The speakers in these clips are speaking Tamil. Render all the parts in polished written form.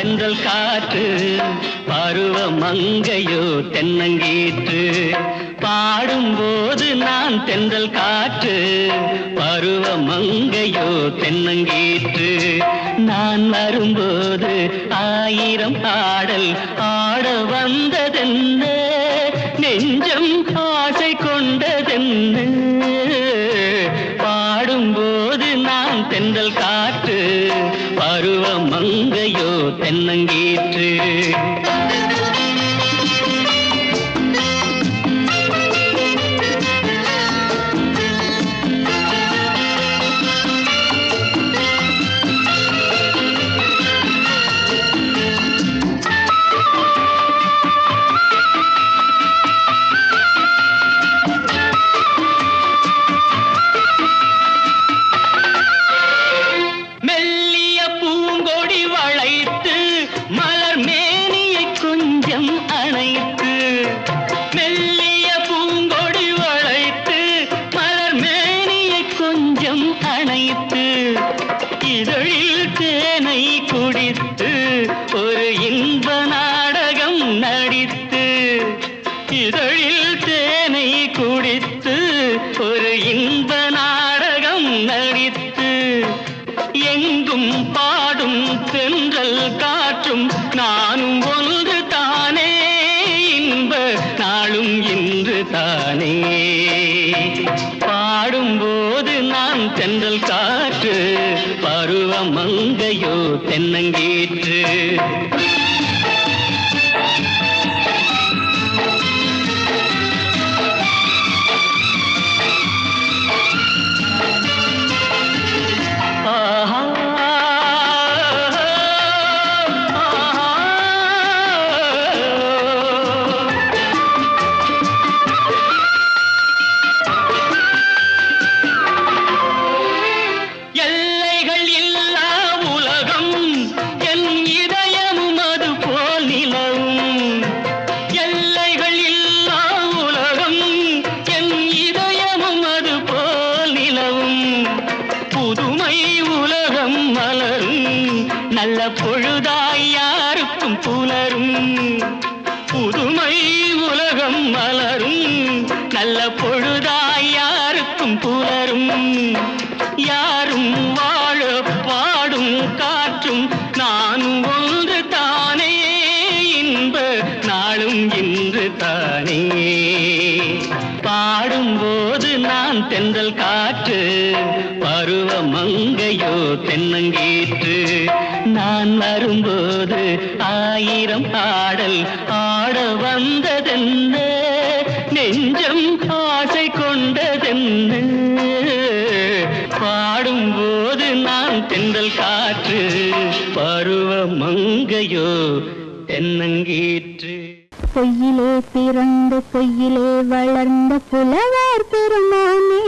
தென்றல் காற்று பருவ மங்கையோ தென்னங்கீற்று பாடும்போது நான் தென்றல் காற்று பருவ மங்கையோ தென்னங்கீற்று நான் வரும்போது ஆயிரம் ஆடல் ஆட வந்ததென்ன நெஞ்சம் ஆசை கொண்டதென்ன பாடும்போது நான் தென்றல் காற்று பருவ மங்கையோ தென்னங்கீற்று இதழில் தேனை குடித்து ஒரு இன்ப நாடகம் நடித்து இதழில் தேனை குடித்து ஒரு இன்ப நாடகம் நடித்து எங்கும் பாடும் தென்றல் காற்றும் நானும் ஒன்று தானே இன்ப நாளும் இன்று தானே பாடும்போது நான் தென்றல் காற்று பருவ மங்கையோ தென்னங்கீற்று நல்ல பொழுதாய் யாருக்கும் புலரும் புதுமை உலகம் மலரும் நல்ல பொழுதாய் யாருக்கும் புலரும் யாரும் வாழ பாடும் காற்றும் நானும் ஒன்று தானே இன்ப நாளும் இன்று தானே பாடும்போது நான் தென்றல் காற்று பருவ மங்கையோ தென்னங்கீற்று நான் வரும்போது ஆயிரம் ஆடல் ஆட வந்ததென்ன நெஞ்சம் ஆசை கொண்டதென்ன பாடும்போது நான் தென்றல் காற்று பருவ மங்கையோ தென்னங்கீற்று பொய்யிலே பிறந்து பொய்யிலே வளர்ந்த புலவர் பெருமானே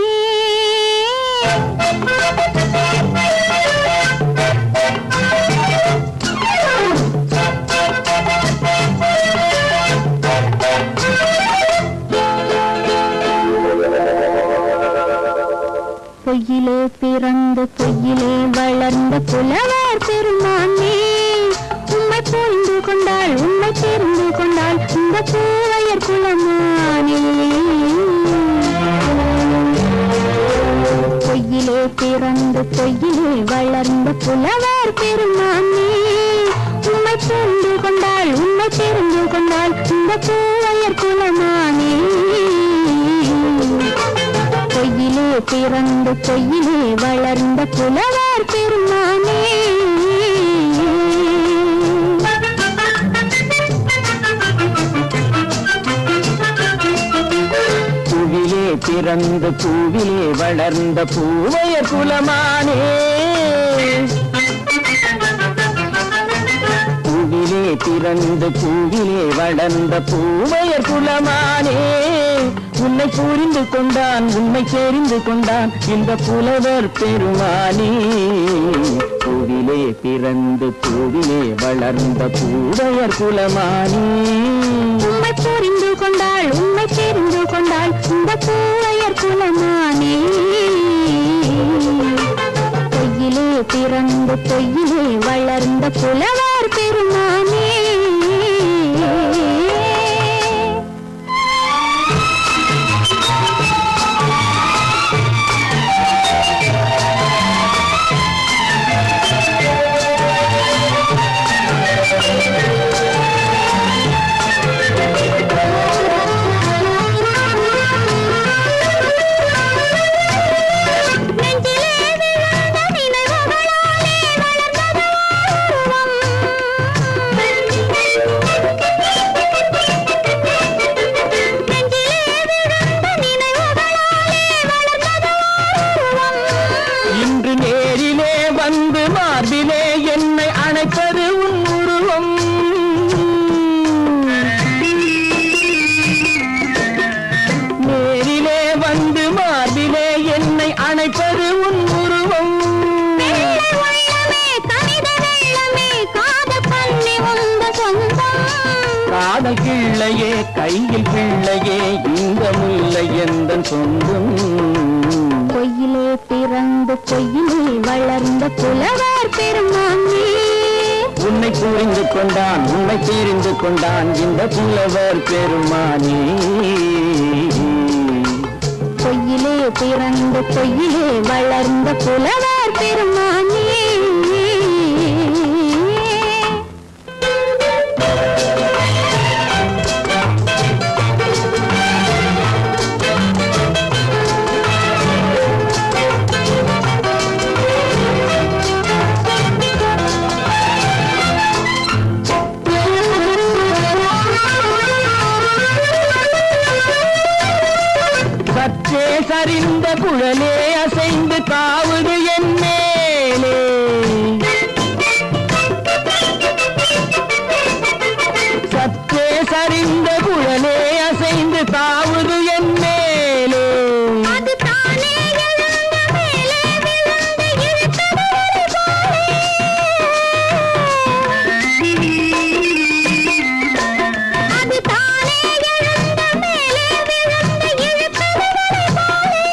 பொய்யிலே பிறந்து பொய்யிலே வளர்ந்த புலவர் பெருமானே உம்மை புரிந்து கொண்டால் உம்மை தெரிந்து கொண்டால் இந்த பூவையர் குலமானே பொய்யிலே பிறந்து பொய்யிலே வளர்ந்த புலவர் பெருமானே உம்மை புரிந்து கொண்டால் உம்மை தெரிந்து கொண்டால் இந்த பூவையர் குலமானே பொய்யிலே பிறந்து பொய்யிலே வளர்ந்த புலவர் பெருமானே பிறந்து பூவிலே வளர்ந்த பூவையர் குலமானே பூவிலே பிறந்து பூவிலே வளர்ந்த பூவையர் குலமானே உன்னை புரிந்து கொண்டான் உன்னை தெரிந்து கொண்டான் இந்த புலவர் பெருமானே பூவிலே பிறந்து பூவிலே வளர்ந்த பூவையர் குலமானே உம்மை புரிந்து கொண்டாள் உம்மை தெரிந்து கொண்டாள் இந்த பூவையர் குலமானே பொய்யிலே பிறந்து பொய்யிலே வளர்ந்த புலவர் பெருமானே நினைப்பது உன் உருவம். காதல் கிள்ளையே கையில் பிள்ளையே இந்த முல்லை எந்தன் சொந்தம். பொய்யிலே பிறந்து பொய்யிலே வளர்ந்த புலவர் பெருமானே. உன்னை புரிந்து கொண்டான் உன்னை தெரிந்து கொண்டான் இந்த புலவர் பெருமானே. பொய்யிலே பிறந்து பொய்யிலே வளர்ந்த புலவர் பெருமானே. சற்றே சரிந்த குழலே அசைந்து தாவுது என் மேலே. சற்றே சரிந்த குழலே அசைந்து தாவுது என் மேலே. அது தானே எழுந்த மேலே விழுந்து இழுத்தது ஒரு போலே. அது தானே எழுந்த மேலே விழுந்து இழுத்தது ஒரு போலே.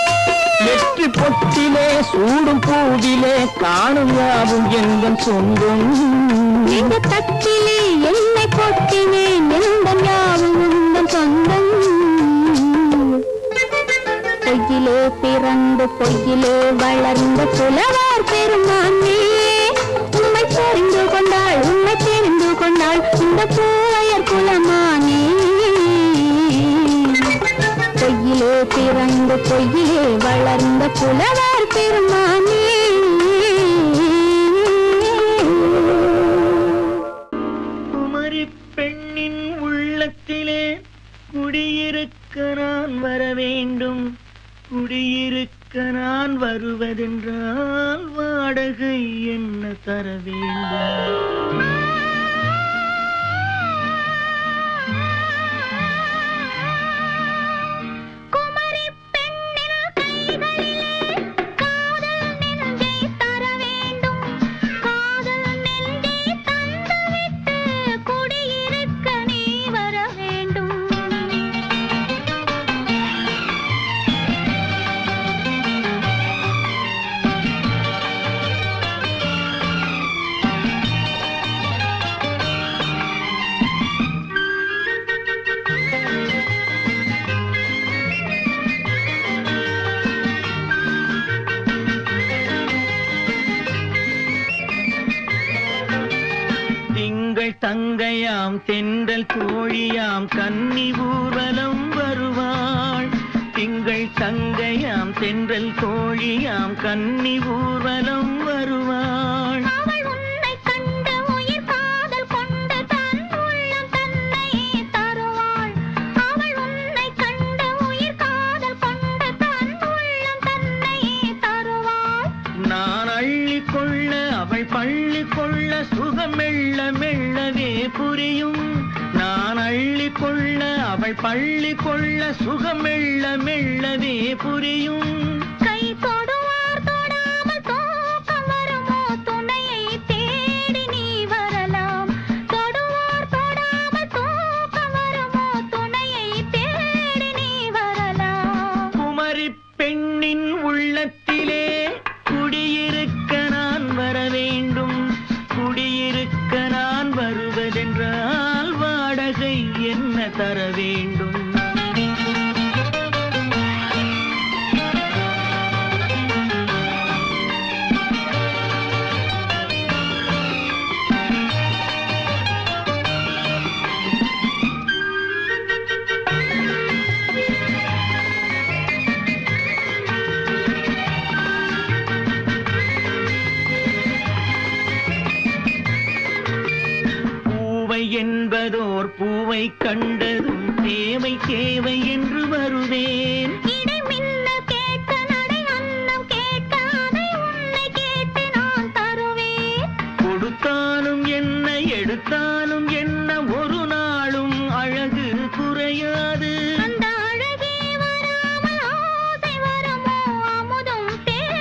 எட்டு பொட்டிலே சூடும் பூவிலே காணும் யாவும் எந்தன் சொந்தம். இந்த தட்டிலே என்னை கொட்டினேன் எந்தன் யாவும் உந்தன் சொந்தம். பொய்யிலே பிறந்து பொய்யிலே வளர்ந்த புலவர் பெருமானே. உண்மை தெரிந்து கொண்டாள் உண்மை தெரிந்து கொண்டாள் இந்த பூவையர் குலமானே. பொய்யிலே பிறந்து பொய்யிலே வளர்ந்த புலவர் பெருமானே. குமரி பெண்ணின் உள்ளத்திலே குடியிருக்க நான் வர வேண்டும். குடியிருக்க நான் வருவதென்றால் வாடகை என்ன தர வேண்டும். குமரி பெண்ணின் கைகளிலே காதல் நெஞ்சை தர வேண்டும். காதல் நெஞ்சை தந்துவிட்டு குடியிருக்க நீ வர வேண்டும். திங்கள் தங்கையாம் தென்றல் தோழியாம் கன்னி ஊர்வலம் வருவாள். திங்கள் தங்கையாம் தென்றல் தோழியாம் கன்னி ஊர்வலம் வருவாள். அவள் உன்னை கண்டு உயிர் காதல் கொண்டு தன் உள்ளம் தன்னை தருவாள். அவள் உன்னை கண்டு உயிர் காதல் கொண்டு தன் உள்ளம் தன்னை தருவாள். நான் அள்ளி கொள்ள அவள் பள்ளி கொள்ள சுகம் மெல்ல மெல்லவே புரியும். நான் அள்ளி கொள்ள அவள் பள்ளி கொள்ள சுகம் மெல்ல மெல்லவே புரியும். கை தொடுவார் தொடாமல் தூக்கம் வருமோ துணையை தேடி நீ வரலாம். தொடுவார் தொடாமல் தூக்கம் வருமோ துணையை தேடி நீ வரலாம். குமரி பெண்ணின் உள்ளத்திலே குடியிருக்க நான் வர வேண்டும். குடியிருக்க நான் வருவதென்றால் வாடகை என்ன தர வேண்டும். என்பதோர் பூவை கண்டதும் தேவை தேவை என்று வருவேன். இடை மின்னல் கேட்க நடை அன்னம் கேட்க அதை உன்னை கேட்டு நான் தருவேன். கொடுத்தாலும் என்ன எடுத்தாலும் என்ன ஒரு நாளும் அழகு குறையாது. அந்த அழகே வராமல் ஆசை வருமோ அமுதும் தேன்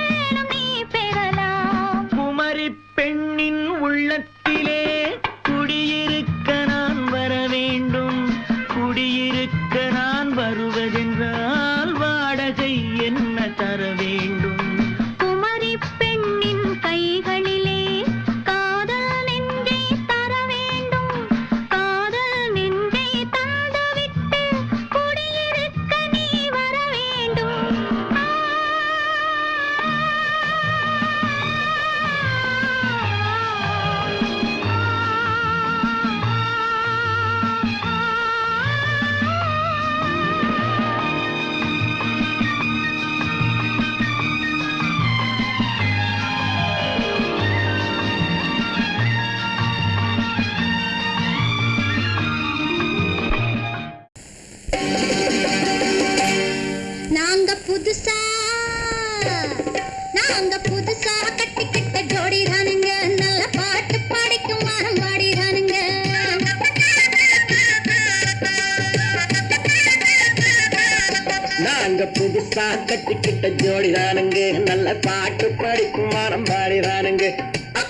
நாங்க புதுசா கட்டிக்கிட்ட ஜோடிதானுங்க, நல்ல பாட்டு படிக்கும் வாரம் பாடிதானுங்க.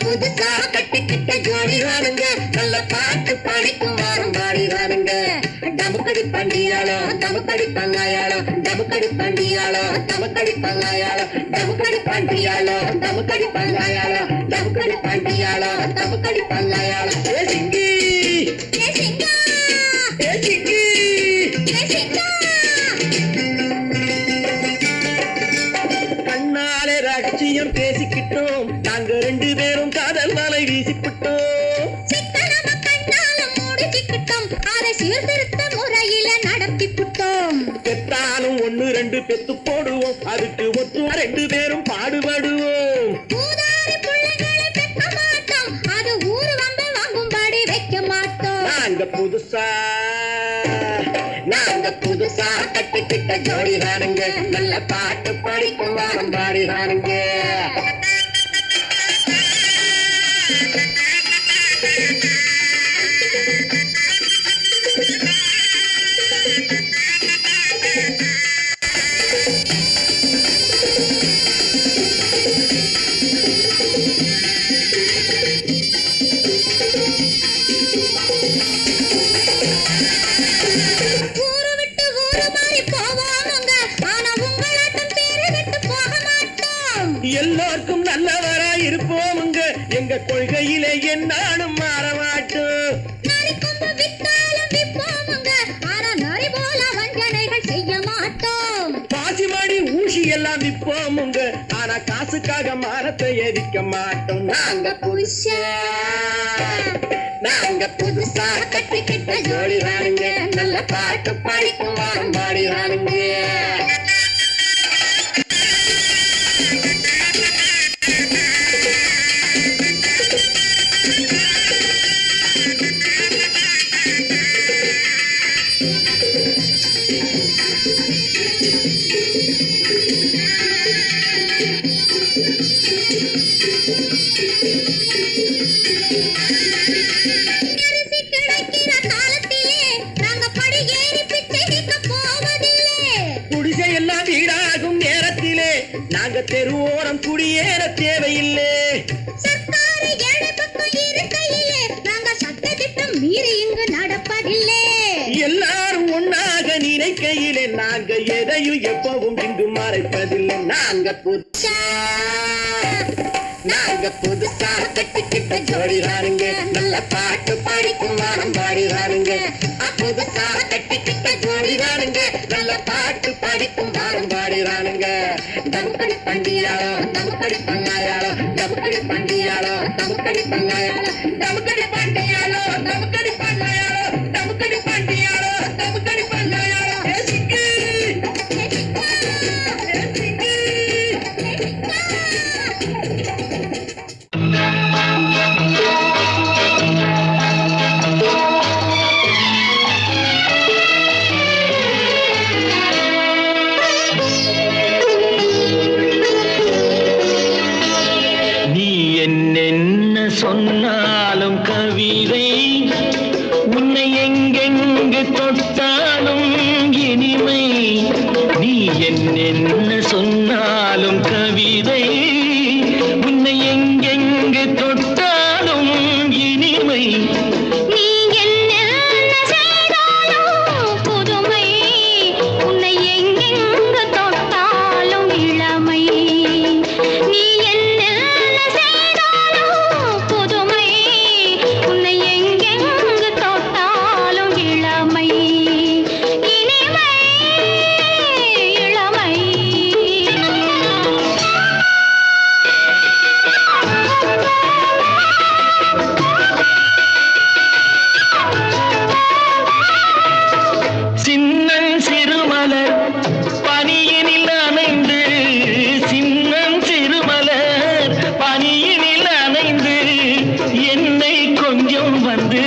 புதுசா கட்டிக்கிட்ட ஜோடிதானுங்க, நல்ல பாட்டு படிக்கும் வாரம் பாடிதானுங்க. டமுக்கடி பண்டியாளோ டமுக்கடி பங்காயாளோ, டமுக்கடி பண்டியாளோ டமுக்கடி பங்காயாளோ, டமுக்கடி பண்டியாளோ டமுக்கடி பங்காயாளோ, டமுக்கடி பண்டியாளோ டமுக்கடி பங்காயாளோ. ஏ சிங்கி ஏ சிங்கா ஏ சிங்கி ஏ சிங்கா, கண்ணாலே ரகசியம் பேசிக்கிட்டோம், நாங்க 2 பேரும் காதல் வலை வீசிக்கிட்டோம். சிக்கனம கண்ணால முடிச்சுக்கிட்டோம், அதை சீர்திருத்த முறையில நடத்திக்கிட்டோம். பெத்தாலும் 1 2 பெத்து போடுவோம், அதுக்கு ஒத்துவா 2 பேரும் பாடுபடுவோம். ஊதாரி பிள்ளைகளை பெக்க மாட்டோம், அது ஊரு வந்து வாங்கும்படி வைக்க மாட்டோம். நாங்க புதுசா கட்டிக்கிட்ட ஜோடிதானுங்க, நல்ல பாட்டு படிக்கும் வாரம் பாடிதானுங்க. ஊரு விட்டு ஊரு மாறி போவோமுங்க, ஆனா உங்களாட்டம் பேரு விட்டு போக மாட்டோம். எல்லாருக்கும் நல்லவரா இருப்போமுங்க, எங்க கொள்கையிலே என்னாலும் மாற மாட்டோம். நரி கொம்பு வித்தாலும் விப்போமுங்க, ஆனா நரி போல வஞ்சனைகள் செய்ய மாட்டோம். பாசிமாடி ஊசி எல்லாம் விற்போமுங்க, ஆனா காசுக்காக மானத்தை எரிக்க மாட்டோம். நாங்க புதுசா கட்டிக்கிட்ட ஜோடிதானுங்க, நல்ல பாட்டு படிக்கும் வாரம் பாடிதானுங்க. அரிசி கிடைக்கிற காலத்திலே நாங்க படி ஏறி பிச்சை கேட்க போவதில்லை. குடிசை எல்லாம் வீடாகும் நேரத்திலே நாங்க தெருவோரம் குடியேற தேவையில்லை. சர்க்காரு ஏழை பக்கம் இருக்கையிலே நாங்க சட்டத்திட்டம் மீறி இங்கு நடப்பதில்லை. எல்லாரும் ஒன்னாக நினைக்கையிலே நாங்க எதையும் எப்பவும் இங்கு மறைப்பதில்லை. நாங்க புதுசா கட்டிக்கிட்ட ஜோடிதானுங்க, நல்ல பாட்டு படிக்கும் வாரம் பாடிதானுங்க. புதுசா கட்டிக்கிட்ட ஜோடிதானுங்க, நல்ல பாட்டு படிக்கும் வாரம் பாடிதானுங்க. டமுக்கடி பண்டியாளோ டமுக்கடி பங்காயாளோ, டமுக்கடி பண்டியாளோ டமுக்கடி பங்காயாளோ, டமுக்கடி பண்டியாளோ டமுக்கடி பங்காயாளோ, டமுக்கடி பண்டியாளோ டமுக்கடி பங்காயாளோ. ஏ சிங்கி ஏ சிங்கா, ஏ சிங்கி ஏ சிங்கா. நீ என்னென்ன சொன்னாலும் கவிதை, உன்னை எங்கெங்கு தொட்டாலும் இனிமை. நீ என்னென்ன சொன்னாலும் கவிதை, உன்னை எங்கெங்கு தொட்டாலும் இனிமை. நீ என்ன செய்தாலும் புதுமை, உன்னை எங்கெங்கு தொட்டாலும் இளமை. நீ என்ன செய்தாலும் புதுமை, உன்னை எங்கெங்கு தொட்டாலும் இளமை. இனிமை இளமை. சின்னன் சிறுமலர் பனியினில் அணைந்து, சின்னன் சிறுமலர் பனியினில் அணைந்து, என்னை கொஞ்சம் வந்து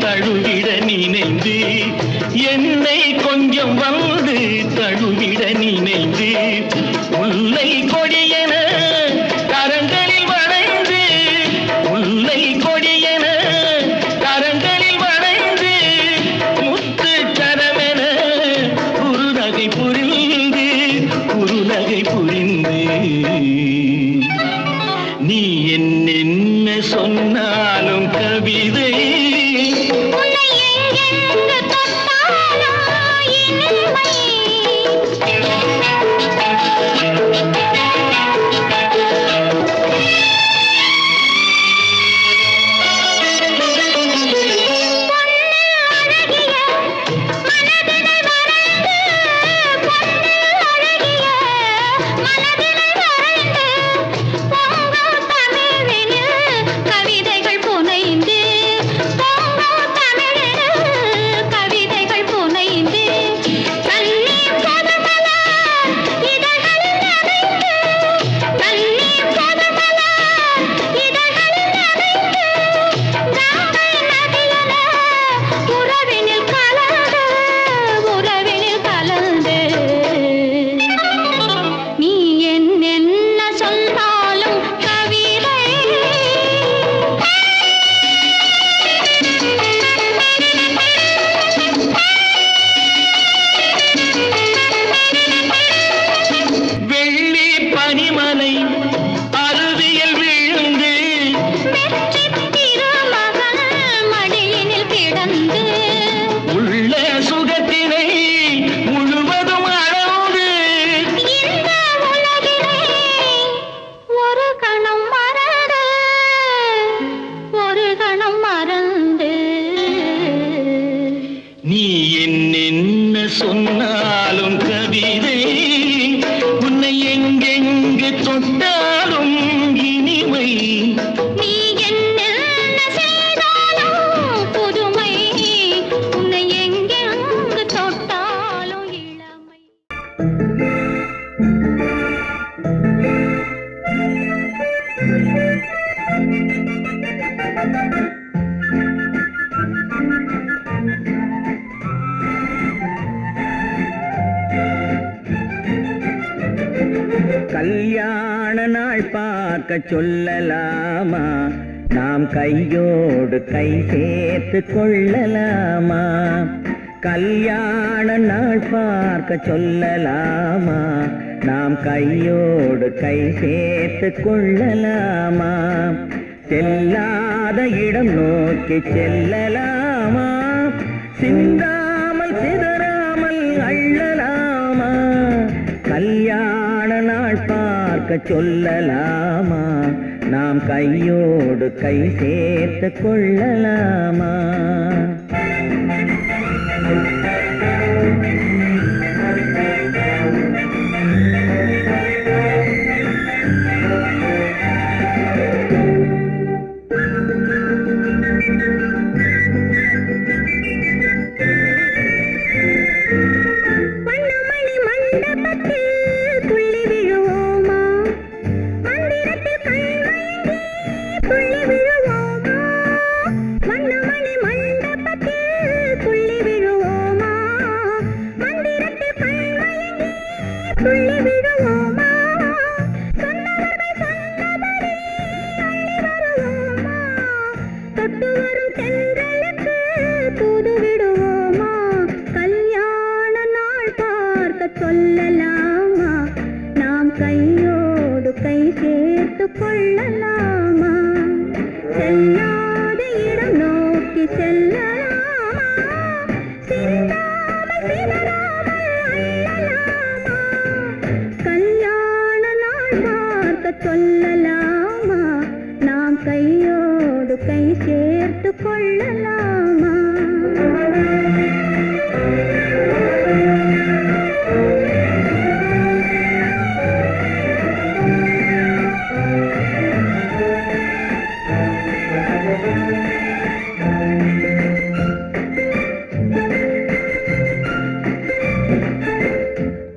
தழுவிட நினைந்து, என்னை கொஞ்சம் வந்து தழுவிட நினைந்து, முல்லை கொடியென கரங்களில் வளைந்து, முல்லை கொடியென கரங்களில் வளைந்து, முத்து சரமென குறுநகை புரிந்து, கல்யாண நாள் பார்க்க சொல்லலாமா, நாம் கையோடு கை சேர்த்து கொள்ளலாமா. கல்யாண நாள் பார்க்க சொல்லலாமா, நாம் கையோடு கை சேர்த்து கொள்ளலாமா. செல்லாத இடம் நோக்கி செல்லலாமா, சிந்தாமல் சிதறாமல் அள்ளலாமா. கல்யாண நாள் பார்க்க சொல்லலாமா, நாம் கையோடு கை சேர்த்து கொள்ளலாமா.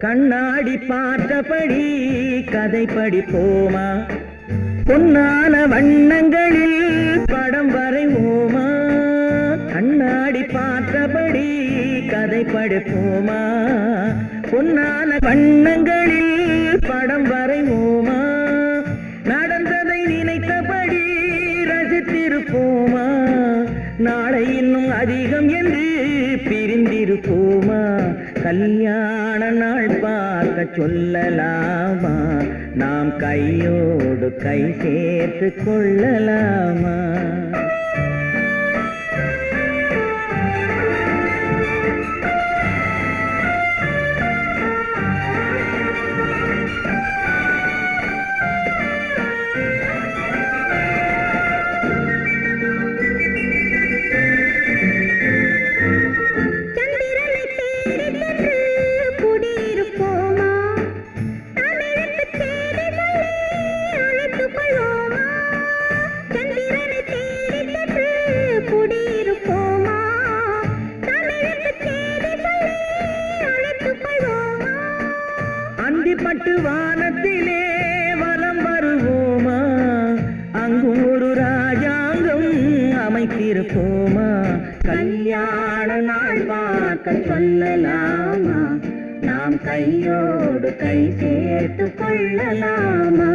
கண்ணாடி பார்த்தபடி கதை படிப்போமா, பொன்னான வண்ணங்களில் படம் வரைவோமா. கண்ணாடி பார்த்தபடி கதை படிப்போமா, பொன்னான வண்ணங்களில் படம் வரைவோமா. நடந்ததை நினைத்தபடி ரசித்திருப்போமா, நாளை இன்னும் அதிகம் என்று பிரிந்திருப்போமா. கல்யாண நாள் பார்க்க சொல்லலாமா, நாம் கையோடு கை சேர்த்து கொள்ளலாமா. பட்டு வானத்திலே வலம் வருவோமா, அங்கு ஒரு ராஜாங்கம் அமைத்திருப்போமா. கல்யாண நாள் பார்க்க சொல்லலாமா, நாம் கையோடு கை சேர்த்து கொள்ளலாமா.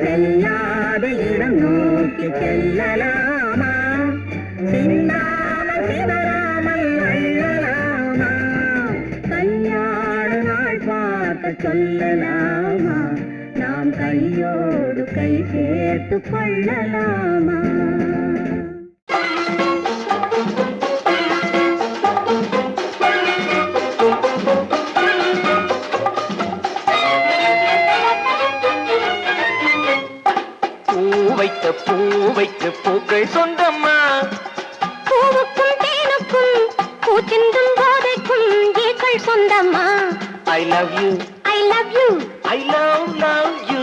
செல்லாத இடம் நோக்கி செல்லலாமா, சிந்தாமல் சிதறாமல் அள்ளலாமா. கல்யாண நாள் பார்க்க சொல்லலாமா, நாம் கையோடு கை சேர்த்து கொள்ளலாமா. பூவைக்கு பூக்கள் சொந்தம்மா, பூவுக்கும் தேனுக்கும் பூச்சிந்தும் போதைக்கும் ஈக்கள் சொந்தம்மா. I love you, I love you, I love you.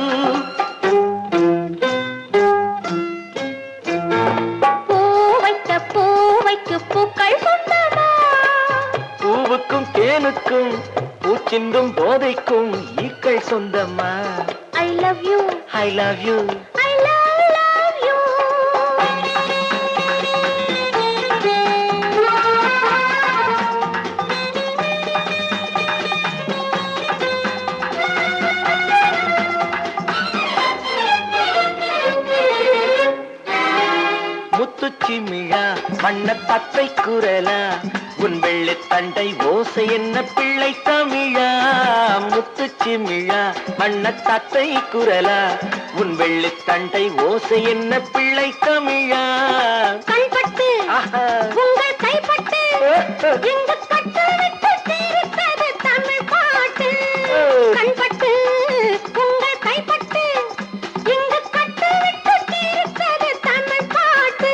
பூவைக்கு பூக்கள் சொந்தம்மா, பூவுக்கும் தேனுக்கும் பூச்சிந்தும் போதைக்கும் ஈக்கள் சொந்தம்மா. I love you, I love you, I love you. வண்ண தத்தை குரலா உன் வெள்ளி தண்டை ஓசை என்ன பிள்ளை தமிழா முத்து சிமிழா வண்ண தத்தை குரலா உன் வெள்ளி தண்டை ஓசை என்ன பிள்ளை தமிழா கண்பட்டு உங்கள் கைப்பட்டு இந்த கட்டு விட்டு தீர்த்தது தமிழ் பாட்டு கண்பட்டு உங்கள் கைப்பட்டு இந்த கட்டு விட்டு தீர்த்தது தமிழ் பாட்டு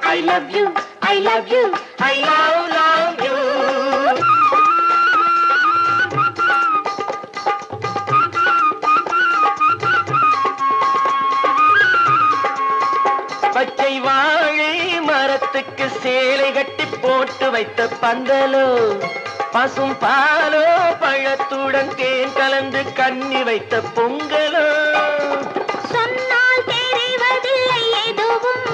I love you, I love you, I love you. பச்சை வாழை மரத்துக்கு சேலை கட்டி போட்டு வைத்த பந்தலோ பசும் பாலோ பழத்துடன் தேன் கலந்து கண்ணி வைத்த பொங்கலோ சொன்னால் தெரிவதில்லை எதுவும்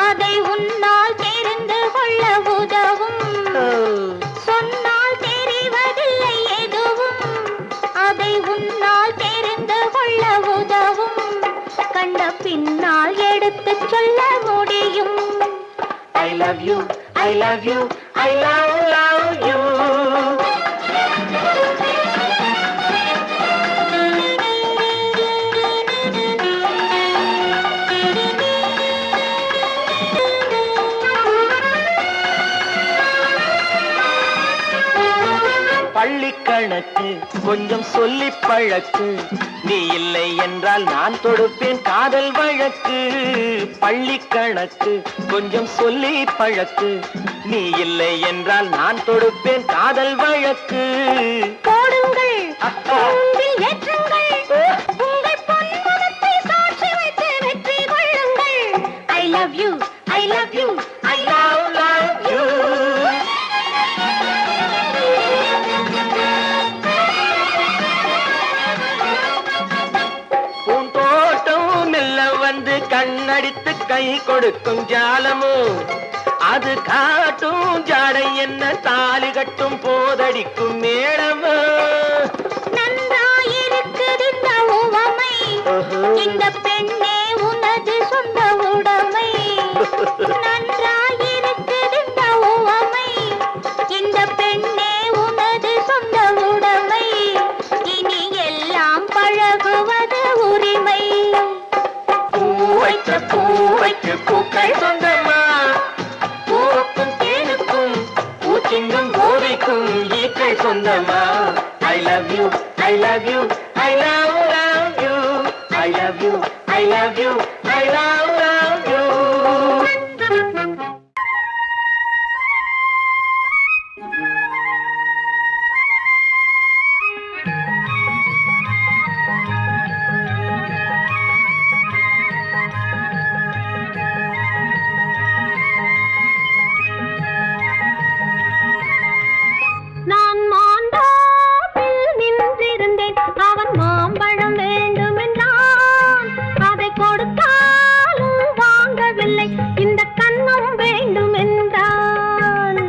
அதை உன்னால் தெரிந்து கொள்ள உதவும் சொன்னால் தெரிவதில்லை எதுவும் அதை உன்னால் தெரிந்து கொள்ள உதவும் கண்ட பின்னால் எடுத்து சொல்ல முடியும் I love you, I love you, I love you. பள்ளி கணக்கு கொஞ்சம் சொல்லி பழக்கு நீ இல்லை என்றால் நான் தொடுப்பேன் காதல் வழக்கு பள்ளி கணக்கு கொஞ்சம் சொல்லி பழக்கு நீ இல்லை என்றால் நான் தொடுப்பேன் காதல் வழக்கு போடுங்கள் கூண்டில் ஏற்றுங்கள் உங்கள் பொன்முகத்தை சாட்சி வைத்து வெற்றி கொள்ளுங்கள் I love you, I love you, I love you. கண்ணடித்து கை கொடுக்கும் ஜாலமோ அது காட்டும் ஜாடை என்ன தாலி கட்டும் போதடிக்கும் மேளமோ நன்றாயிருக்குது இந்த உவமை இந்த பெண்ணே உனது சொந்த உடைமை நன்றாயிருக்குது இந்த உவமை இந்த பெண்ணே உனது சொந்த உடைமை இனி எல்லாம் பழகுவது உரிமை பூவைக்கு பூக்கள் சொந்தமா பூவுக்கும் தேனுக்கும் பூச்சிங்கும் போதைக்கும் ஈக்கள் சொந்தமா I love you, I love you, I love you, I love you, I love you, I love you. நான் மாண்டாப்பில் நின்றிருந்தேன் அவன் மாம்பழம் வேண்டும் என்றான் அதை கொடுத்தாலும் வாங்கவில்லை இந்த கன்னம் வேண்டும் என்றான்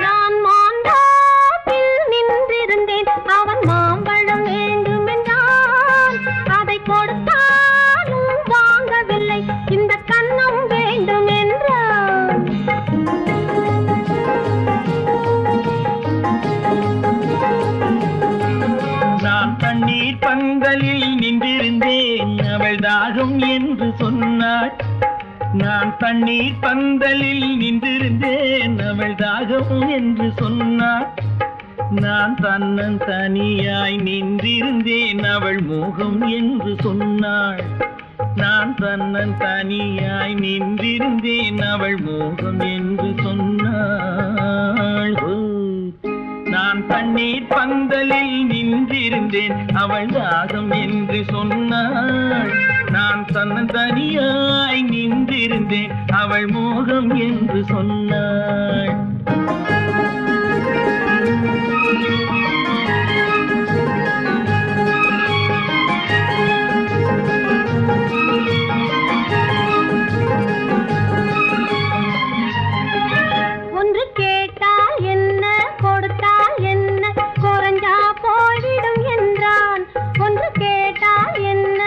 நான் மாண்டாப்பில் நின்றிருந்தேன் அவன் மாம்பழம் வேண்டும் என்றான் அதை கொடுத்தாலும் வாங்கவில்லை இந்த கன்னம் வேண்டும் என்றான் நான் தண்ணீர் பந்தலில் நின்றிருந்தேன் அவள் தாகம் என்று சொன்னாள் நான் தண்ணீர் பந்தலில் நின்றிருந்தேன் அவள் தாகம் என்று சொன்னாள் நான் தன்னன் தனியாய் நின்றிருந்தேன் அவள் மோகம் என்று சொன்னாள் நான் தன்னன் தனியாய் நின்றிருந்தேன் அவள் மோகம் என்று சொன்னாள் நான் தண்ணீர் பந்தலில் நின்றிருந்தேன் அவள் தாகம் என்று சொன்னாள் நான் தன்னன் தனியாய் நின்றிருந்தேன் அவள் மோகம் என்று சொன்னாள் ஒன்று கேட்டால் என்ன கொடுத்தால் என்ன குறைஞ்சா போய்விடும் என்றான் ஒன்று கேட்டால் என்ன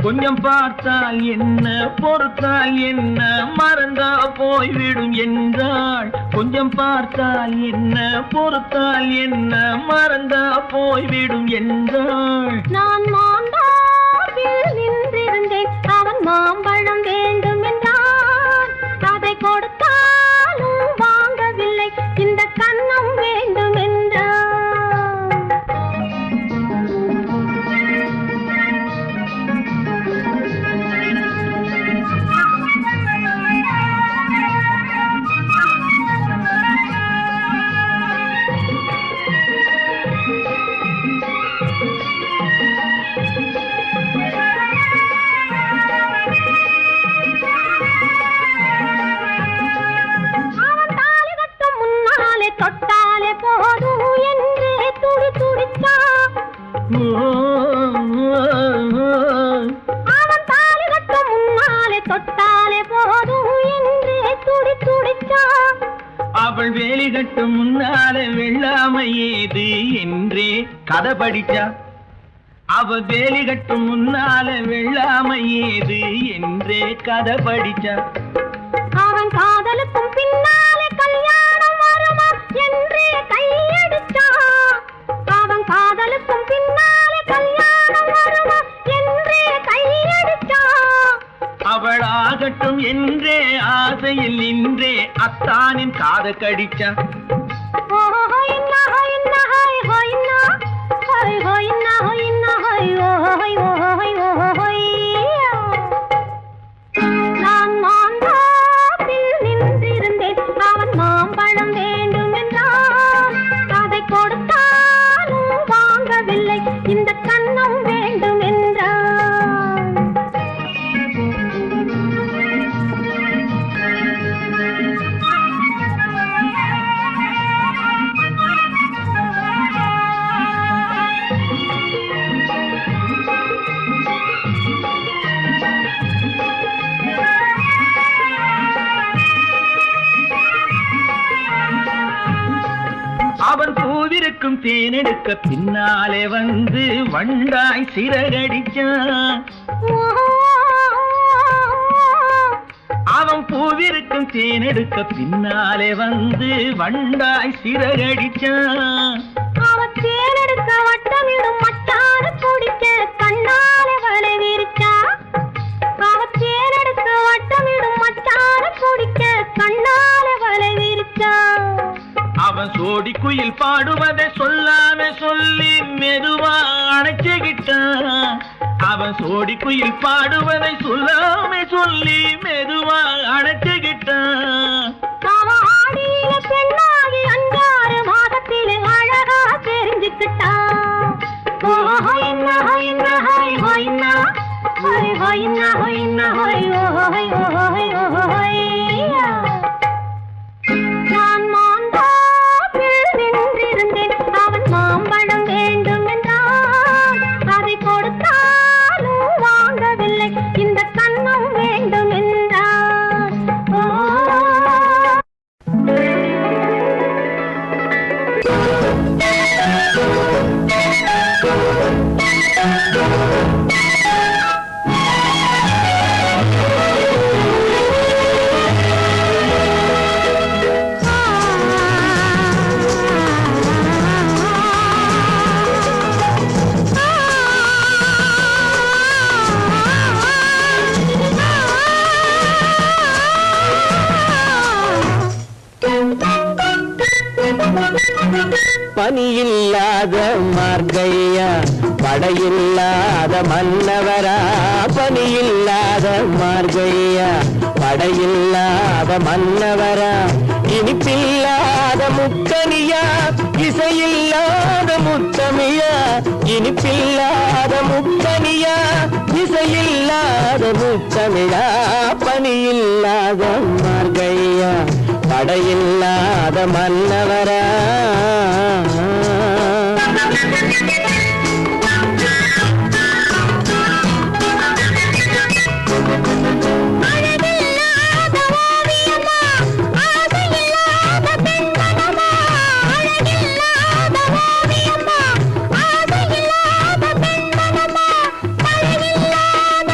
கொஞ்சம் பார்த்தால் என்ன பொறுத்தால் என்ன மறந்தா போய்விடும் என்றாள். கொஞ்சம் பார்த்தால் என்ன பொறுத்தால் என்ன மறந்தா போய்விடும் என்றாள். நான் மாந்தாவில் நின்றிருந்தேன், அவன் மாம்பழம் வேண்டும் என்றான். அதை கொடுத்தாலும் வாங்கவில்லை, இந்த கன்னம் வேண்டும் என்றான். தொட்டாலே போதும் என்றே துடி துடித்தான். அவன் தாலி கட்டும் முன்னாலே தொட்டாலே போதும் என்றே துடி துடித்தான். அவள் வேலி கட்டும் முன்னாலே வெள்ளாமை ஏது என்றே கதை படிச்சா. அவள் வேலி கட்டும் முன்னாலே வெள்ளாமை ஏது என்றே கதை படிச்சா. அவன் காதலுக்கும் பின்னாலே கல்யாணம் வருமா என்றே கையடிச்சான். அவன் காதலுக்கும் பின்னாலே கல்யாணம் வருமா என்றே கையடிச்சான். அவள் ஆகட்டும் என்றே ஆசையில் நின்றே அத்தானின் காத கடிச்சா. நான் மாந்தாவில் நின்றிருந்தேன், அவன் மாம்பழம் வேண்டும் என்றான். அதை கொடுத்தாலும் வாங்கவில்லை, இந்த கன்னம் வேண்டும் என்றான். அவன் பூவிருக்கும் தேனெடுக்க பின்னாலே வந்து வண்டாய் சிறகடிச்சான். அவன் பூவிருக்கும் தேனெடுக்க பின்னாலே வந்து வண்டாய் சிறகடிச்சான். அவன் தேனெடுக்க வட்டமிடும் மட்டான குடிக்க கண்ணாலே வலை விரிச்சா. அவன் தேனெடுக்க வட்டமிடும் மட்டான குடிக்க கண்ணாலே வலை விரிச்சா. அவன் சோடி குயில் பாடுவதை சொல்லாம சொல்லி மெதுவா அணைச்சுக்கிட்டான். அவன் சோடி குயில் பாடுவதை சொல்லாம சொல்லி மெதுவா அணைச்சுக்கிட்டான். அவன் ஆடியில பெண்ணாகி 5-6 மாதத்திலே அழகா தெரிஞ்சுக்கிட்டான். நான் மாந்தாவில் நின்றிருந்தேன், அவன் மாம்பழம் வேண்டும் என்றான். அதை கொடுத்தாலும் வாங்கவில்லை, இந்த கன்னம் வேண்டும் என்றான். பனியில்லாத மார்கையா படையில்லாத மன்னவரா. பனியில்லாத மார்கையா படையில்லாத மன்னவரா. இனிப்பில்லாத முக்கனியா இசையில்லாத முத்தமியா. இனிப்பில்லாத முக்கனியா இசையில்லாத முத்தமிழா. பனியில்லாத மார்கையா படையில்லாத மன்னவரா. அழகில்லாத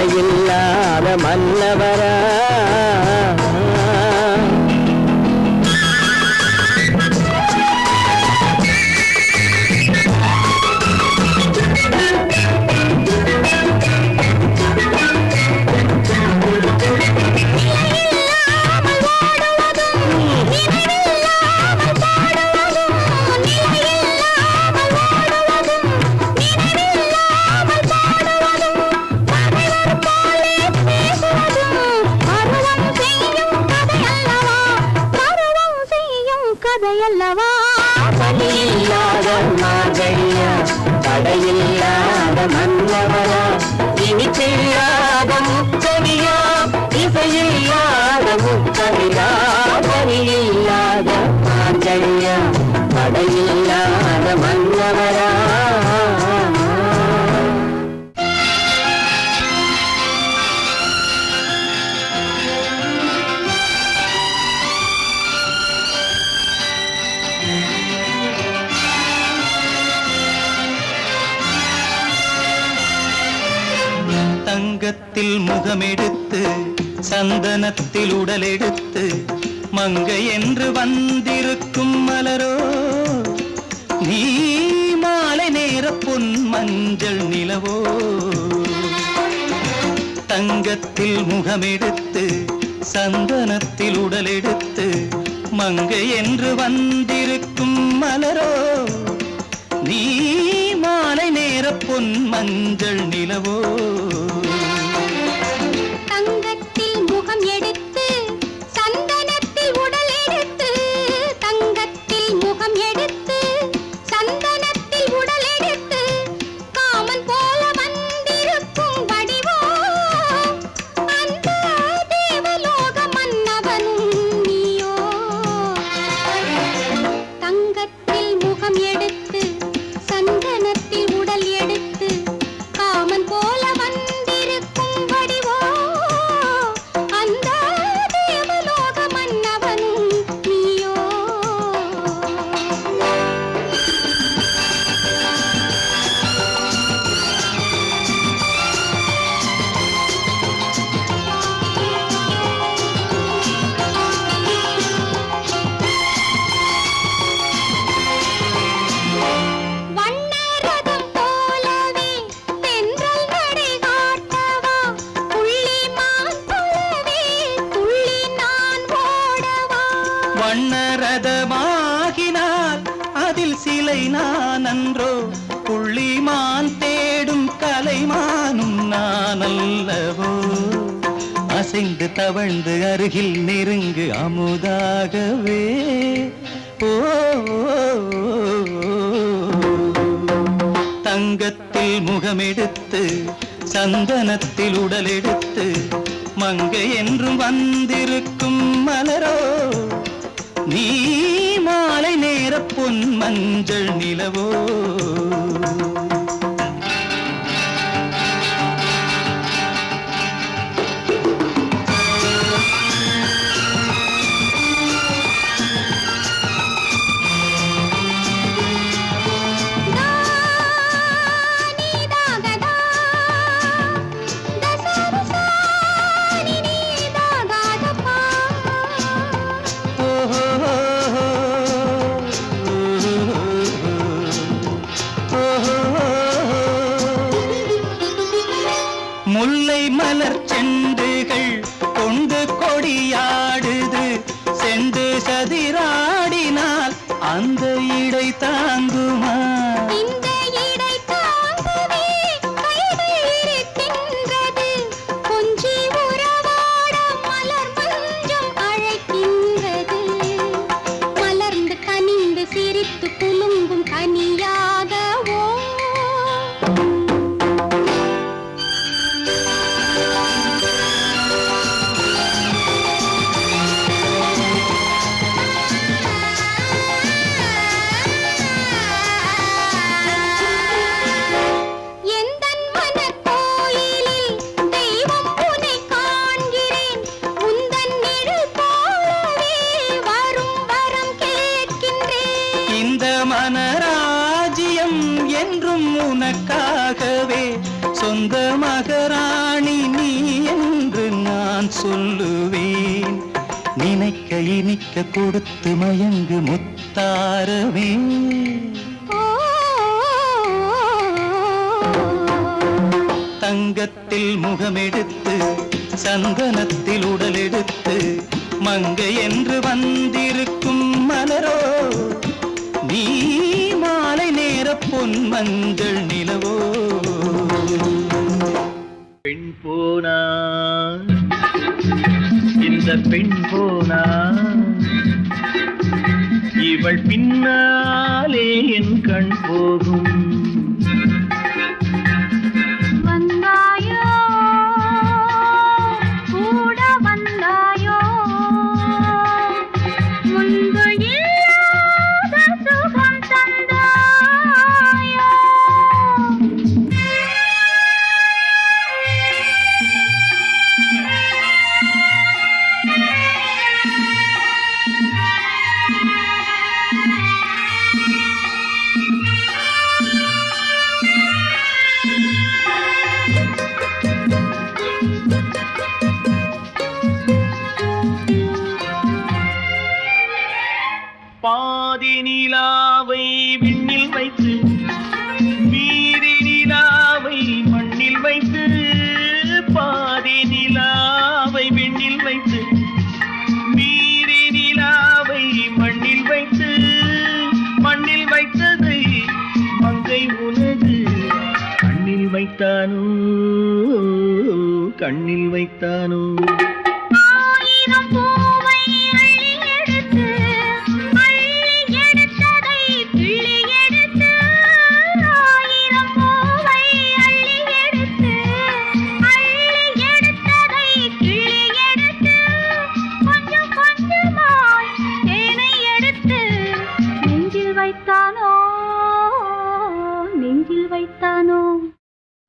தடையில்லாத மன்னவரா கதையல்லவா பலியில்லாத மார்கழியா தடையில்லாத மன்னவரா இனிப்பில்லாத முக்கவியா இசையில்லாத முக்கவியா பலியில்லாத மார்கழியா தடையில்லாத மன்னவரா தங்கத்தில் முகமெடுத்து சந்தனத்தில் உடலெடுத்து மங்கை என்று வந்திருக்கும் மலரோ நீ மாலை நேர பொன் மஞ்சள் நிலவோ தங்கத்தில் முகமெடுத்து சந்தனத்தில் உடலெடுத்து மங்கை என்று வந்திருக்கும் மலரோ நீ மாலை நேர பொன் மஞ்சள் நிலவோ தங்கத்தில் முகம் எடுத்து சந்தனத்தில் உடல் எடுத்து தங்கத்தில் முகம் எடுத்து சந்தனத்தில் உடல் எடுத்து காமன் போல வந்திருக்கும் வடிவோ அந்த தேவலோக மன்னவனும் நீயோ தங்கத்தில் முகம் எடுத்து சந்தனத்தில் உடல் எடுத்து காமன் போல வந்திருக்கும் வடிவோ அந்த தேவலோக மன்னவனும் நீயோ வண்ணரதம் போலவே தென்றல் நடை காட்டவா புள்ளிமான் போலவே துள்ளி நான் ஓடவா வண்ணரதமாகினால் அதில் சிலை நான் அன்றோ புள்ளிமான் தேடும் கலைமானும் நான் அல்லவோ அசைந்து தவழ்ந்து அருகில் நெருங்கு அமுதாகவே ஓ தங்கத்தில் முகமெடுத்து சந்தனத்தில் உடலெடுத்து மங்கை என்றும் வந்திருக்கும் மலரோ நீ மாலை நேர பொன் மஞ்சள் நிலவோ நீதாகதா தசரசா நீதாகதப்பா முல்லை மலர் செண்டுகள் கொண்டு கொடியாடுது செண்டு சதிராடினால் அந்த இடை தாங்குமா இந்த இடை தாங்கவே கைகள் இருக்கின்றது கொஞ்சி உறவாட மலர் மஞ்சம் அழைக்கின்றது மலர்ந்து கனிந்து சிரித்து குலுங்கும் கனியாகவோ தித்திக்க கொடுத்து மயங்கு முத்தாரமே. தங்கத்தில் முகமெடுத்து சந்தனத்தில் உடலெடுத்து மங்கை என்று வந்திருக்கும் மலரோ நீ மாலை நேர பொன் மஞ்சள் நிலவோ. பெண் போனா இந்த பெண் போனா இவள் பின்னாலே என் கண் போகும். பாதி நிலாவை விண்ணில் வைத்து மீதி நிலாவை மண்ணில் வைத்து, பாதி நிலாவை விண்ணில் வைத்து மீதி நிலாவை மண்ணில் வைத்து, மண்ணில் வைத்ததை மங்கை உனது கண்ணில் வைத்தானோ, கண்ணில் வைத்தானோ.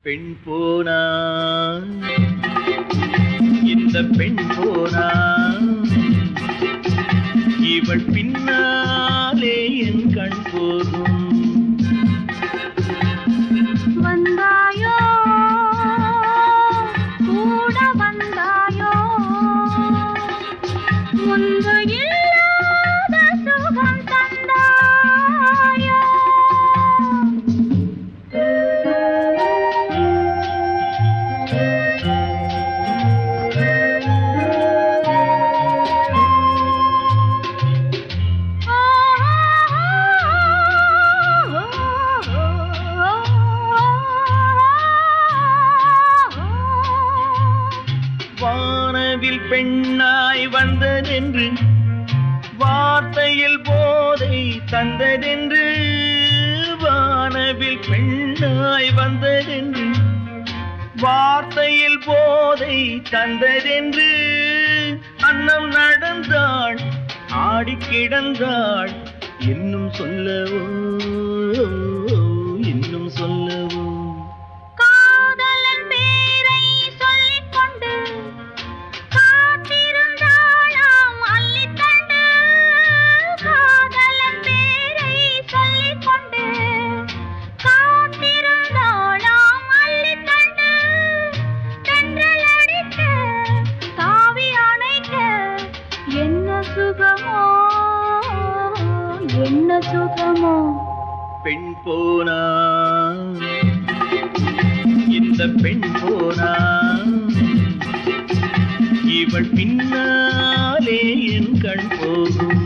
பெண் போனா இந்த பெண் போனா இவள் பின்னாலே என் கண் போகும். வந்தாயோ கூட வந்தாயோ முன்பு இல்லாத சுகம் தந்தாயோ. வானவில் பெண்ணாய் வந்ததென்று வார்த்தையில் போதை தந்ததென்று, வானவில் பெண்ணாய் வந்ததென்று வார்த்தையில் போதை தந்ததென்று, அன்னம் நடந்தாள் ஆடி கிடந்தாள் இன்னும் சொல்லவோ, இன்னும் சொல்லவோ. என்ன சுகமோ பெண் போனா இந்த பெண் போனா இவள் பின்னாலே என் கண் போகும்.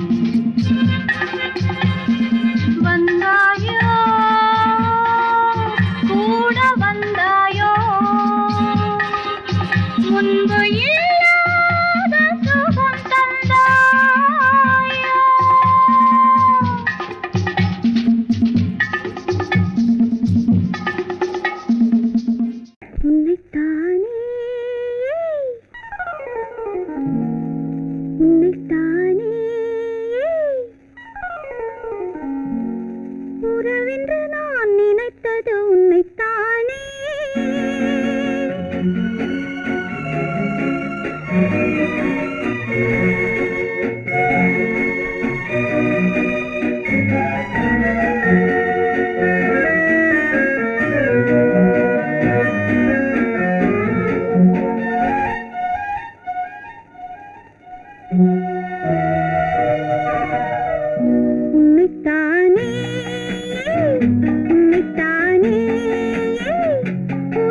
வந்தாயோ கூட வந்தாயோ முன்பு இல்லாத சுகம் தந்தாயோ. உன்னைத்தானே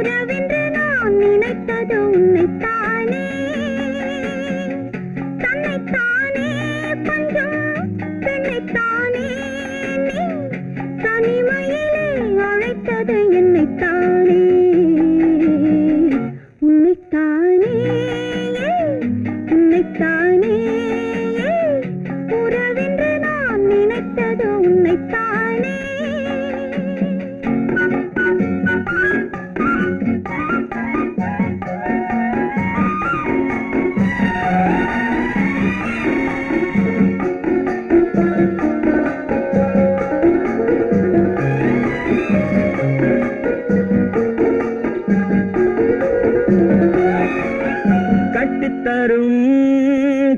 உறவென்று நான் நினைத்தது உன்னைத்தானே தன்னைத்தானே கொஞ்சம் பெண்ணைத்தானே நீ தனிமையிலே அழைத்தது என்னைத்தானே உன்னைத்தானே உன்னைத்தானே உறவென்று நான் நினைத்தது உன்னைத்தானே கட்டித்தரும்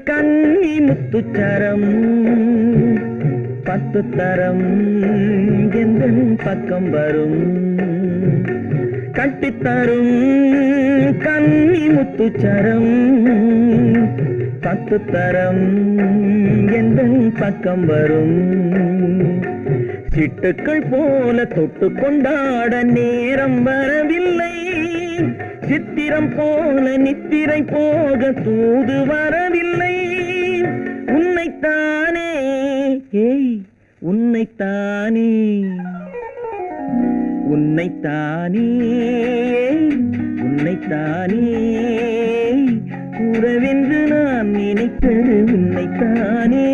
கண்ணி முத்துச்சரம் 10 தரம் எந்தன் பக்கம் வரும் கட்டித்தரும் கண்ணி முத்துச்சரம் 10 தரம் எந்தன் பக்கம் வரும் சிட்டுக்கள் போல தொட்டு கொண்டாட நேரம் வரவில்லை சித்திரம் போல நித்திரை போக தூது வரவில்லை உன்னைத்தானே ஏய் உன்னைத்தானே உன்னைத்தானே உன்னைத்தானே உறவென்று நான் நினைத்தது உன்னைத்தானே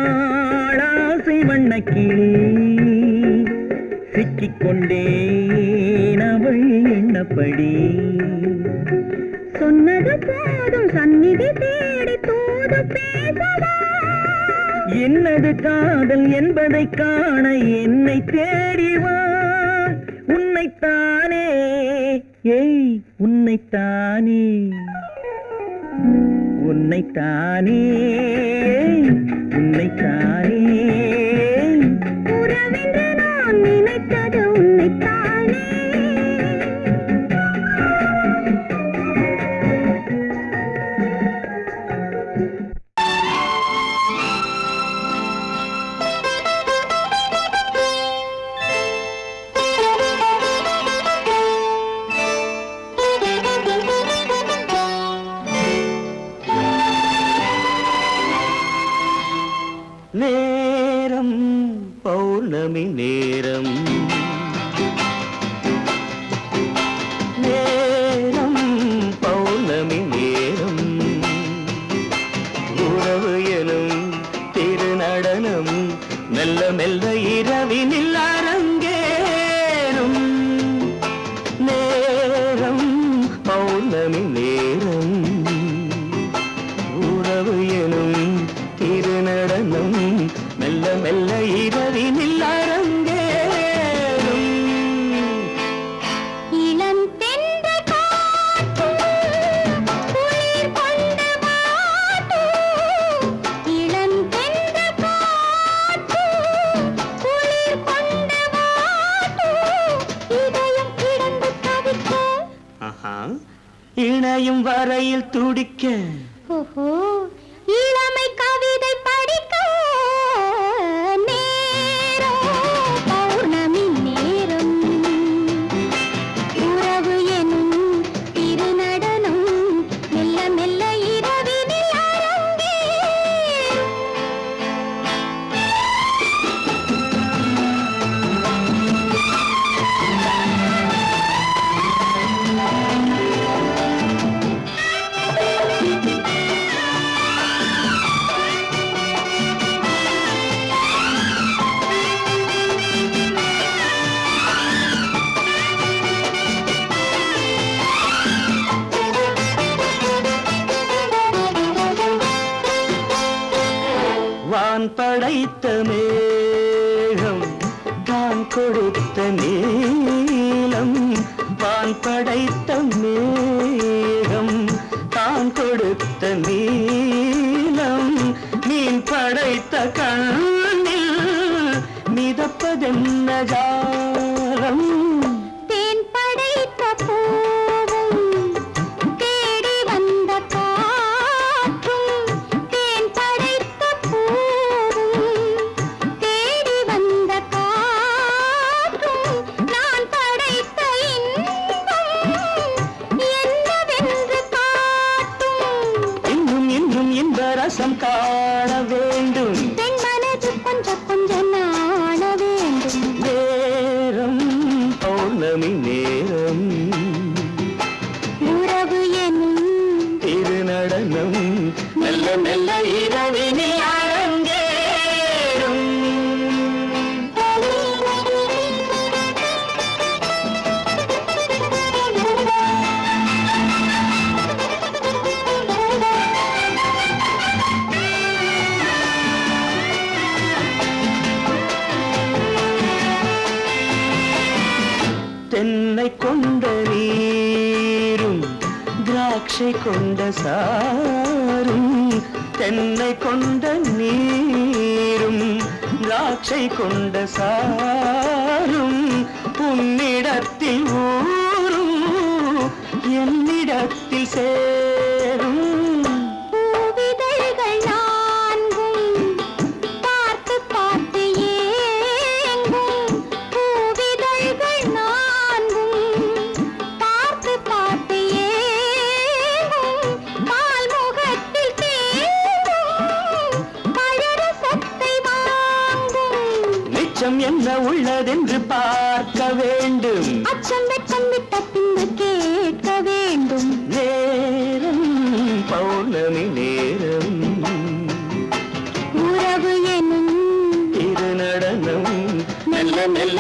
வட்டமிட்டாளாசை வண்ணக்கிளி சிக்கிக்கொண்டேன் அவள் எண்ணப்படி சொன்னது போதும் சந்நிதி தேடி தூது பேசவா என்னது காதல் என்பதை காண என்னை தேடிவா உன்னைத்தானே ஏய் உன்னைத்தானே உன்னைத்தானே உன்னைத்தானே உறவென்று நான் நினைத்தது உன்னைத்தானே நேரம் பௌர்ணமி நேரம் நேரம் பௌர்ணமி நேரம் உறவு எனும் திருநடனம் மெல்ல மெல்ல இரவினில் அரங்கேறும் நேரம் பௌர்ணமி நேரம் உறவு எனும் திருநடனம் மெல்ல மெல்ல இரவினில் அரங்கேறும் இளம் தென்றல் காற்று குளிர் கொண்ட வாட்டு இளம் தென்றல் காற்று குளிர் கொண்ட வாட்டு இதயம் கிடந்து தவிக்க இணையும் வரையில் துடிக்க ஓஹோ இளமை கவிதை படிக்க நேரம் படைத்த மேகம் தான் கொடுத்த நீலம் வான் படைத்த மேகம் தான் கொடுத்த நீலம் மீன் படைத்த கண்ணில் மிதப்பதென்ன ஜாலம் தேன் படைத்த பூவும் தேடி வந்த காற்றும் தேன் படைத்த பூவும் தேடி வந்த காற்றும் நான் படைத்த இன்பம் என்னவென்று காட்டும் இன்னும் இன்னும் இன்ப ரசம் காண வேண்டும் பெண் மனது கொஞ்சம் கொஞ்சம் நாண வேண்டும் நேரம் பௌர்ணமி நேரம் உறவு எனும் திருநடனம் மெல்ல மெல்ல இரவினில் அரங்கேறும் தென்னை கொண்ட நீரும் திராட்சை கொண்ட சாரும் தென்னை கொண்ட நீரும் திராட்சை கொண்ட சாரும் உன்னிடத்தில் ஊரும் என்னிடத்தில் சேரும் பூவிதழ்கள் நான்கும் பார்த்து பார்த்து ஏங்கும் பூவிதழ்கள் நான்கும் பார்த்து பார்த்து ஏங்கும் பால்முகத்தில் தேங்கும் பழரசத்தை வாங்கும் மிச்சம் என்ன உள்ளதென்று பார்க்க வேண்டும் அச்சம் வெட்கம் விட்ட பின்பு கேட்க வேண்டும் நேரம் பௌர்ணமி நேரம் உறவு எனும் இரு நடனம் மெல்ல மெல்ல